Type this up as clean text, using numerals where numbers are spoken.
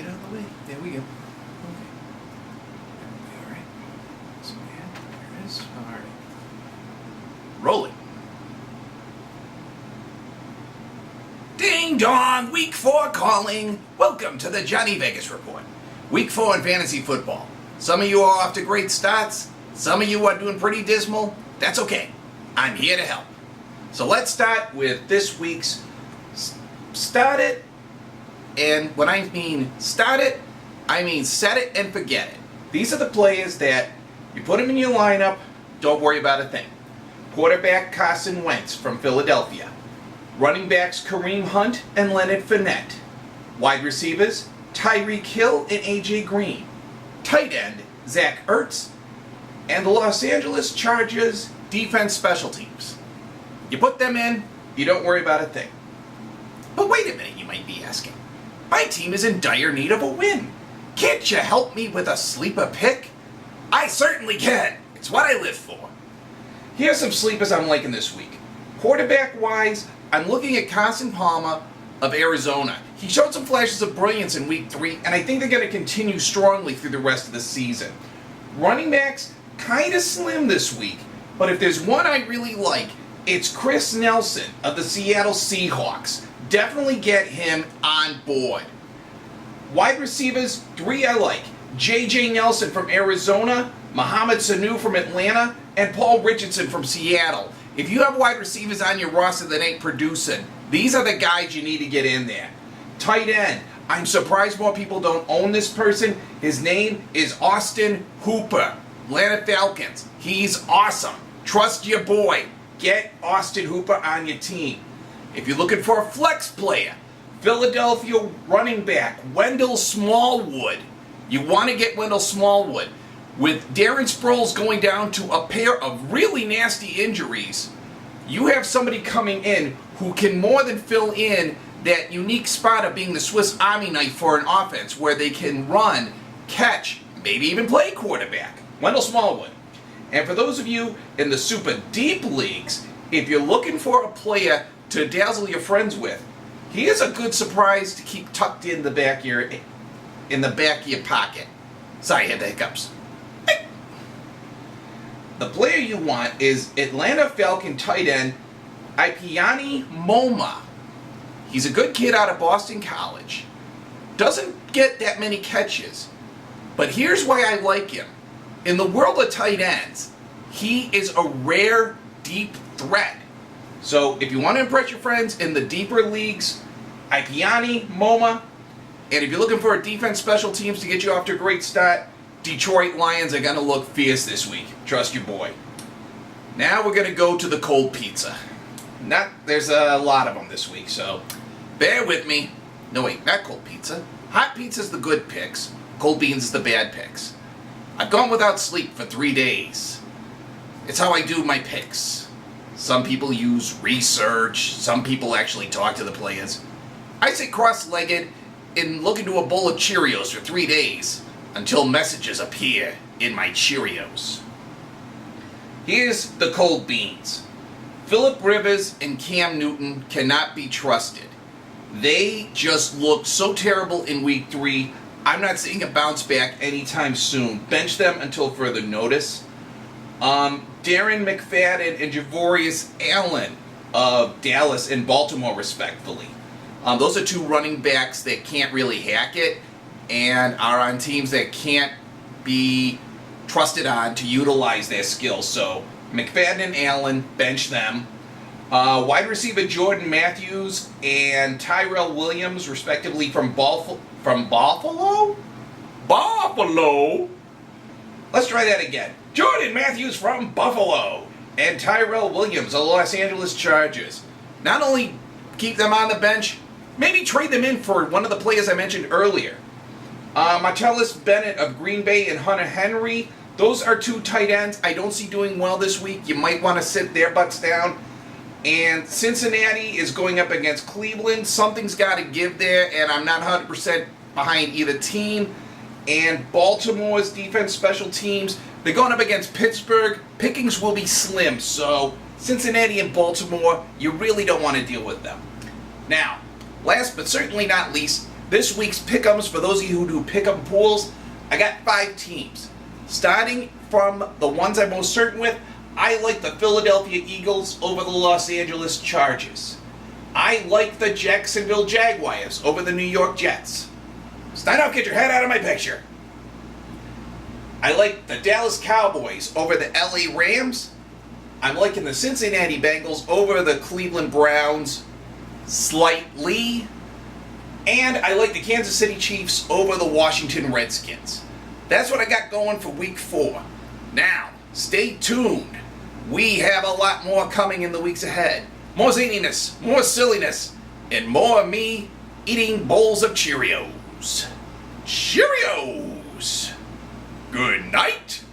out of the way. There we go. Okay. All right. So, yeah, there it is. All right. Rolling. Ding dong! Week 4 calling. Welcome to the Johnny Vegas Report. Week 4 in fantasy football. Some of you are off to great starts. Some of you are doing pretty dismal. That's okay. I'm here to help. So let's start with this week's Start It. And when I mean start it, I mean set it and forget it. These are the players that you put them in your lineup, don't worry about a thing. Quarterback Carson Wentz from Philadelphia. Running backs Kareem Hunt and Leonard Fournette. Wide receivers Tyreek Hill and A.J. Green. Tight end Zach Ertz. And the Los Angeles Chargers defense special teams. You put them in, you don't worry about a thing. But wait a minute, you might be asking. My team is in dire need of a win. Can't you help me with a sleeper pick? I certainly can. It's what I live for. Here's some sleepers I'm liking this week. Quarterback-wise, I'm looking at Carson Palmer of Arizona. He showed some flashes of brilliance in Week 3, and I think they're going to continue strongly through the rest of the season. Running backs, kind of slim this week, but if there's one I really like, it's Chris Nelson of the Seattle Seahawks. Definitely get him on board. Wide receivers, 3 I like. J.J. Nelson from Arizona, Mohamed Sanu from Atlanta, and Paul Richardson from Seattle. If you have wide receivers on your roster that ain't producing, these are the guys you need to get in there. Tight end, I'm surprised more people don't own this person. His name is Austin Hooper, Atlanta Falcons. He's awesome. Trust your boy. Get Austin Hooper on your team. If you're looking for a flex player, Philadelphia running back Wendell Smallwood. You want to get Wendell Smallwood. With Darren Sproles going down to a pair of really nasty injuries, you have somebody coming in who can more than fill in that unique spot of being the Swiss Army knife for an offense where they can run, catch, maybe even play quarterback. Wendell Smallwood. And for those of you in the super deep leagues, if you're looking for a player to dazzle your friends with, he is a good surprise to keep tucked in the back of your pocket. Sorry, I had the hiccups. The player you want is Atlanta Falcon tight end Ipiani Moma. He's a good kid out of Boston College. Doesn't get that many catches. But here's why I like him. In the world of tight ends, he is a rare deep threat. So if you want to impress your friends in the deeper leagues, Ipiani Moma. And if you're looking for a defense special teams to get you off to a great start, Detroit Lions are going to look fierce this week. Trust your boy. Now we're going to go to the cold pizza. There's a lot of them this week, so bear with me. No, wait, not cold pizza. Hot pizza's the good picks. Cold beans is the bad picks. I've gone without sleep for 3 days. It's how I do my picks. Some people use research. Some people actually talk to the players. I sit cross-legged and look into a bowl of Cheerios for 3 days until messages appear in my Cheerios. Here's the cold beans. Phillip Rivers and Cam Newton cannot be trusted. They just looked so terrible in Week 3. I'm not seeing a bounce back anytime soon. Bench them until further notice. Darren McFadden and Javorius Allen of Dallas and Baltimore, respectfully. Those are 2 running backs that can't really hack it and are on teams that can't be trusted on to utilize their skills. So McFadden and Allen, bench them. Wide receiver Jordan Matthews and Tyrell Williams, respectively, from Buffalo? Buffalo? Let's try that again. Jordan Matthews from Buffalo and Tyrell Williams of the Los Angeles Chargers. Not only keep them on the bench, maybe trade them in for one of the players I mentioned earlier. Martellus Bennett of Green Bay and Hunter Henry. Those are 2 tight ends I don't see doing well this week. You might want to sit their butts down. And Cincinnati is going up against Cleveland. Something's got to give there, and I'm not 100% behind either team. And Baltimore's defense special teams, they're going up against Pittsburgh. Pickings will be slim, so Cincinnati and Baltimore, you really don't want to deal with them. Now, last but certainly not least, This week's pick'ems, for those of you who do pick'em pools, I got 5 teams. Starting from the ones I'm most certain with, I like the Philadelphia Eagles over the Los Angeles Chargers. I like the Jacksonville Jaguars over the New York Jets. Steinhoff, get your head out of my picture. I like the Dallas Cowboys over the LA Rams. I'm liking the Cincinnati Bengals over the Cleveland Browns slightly. And I like the Kansas City Chiefs over the Washington Redskins. That's what I got going for week 4. Now, stay tuned. We have a lot more coming in the weeks ahead. More zaniness, more silliness, and more of me eating bowls of Cheerios. Cheerios! Good night.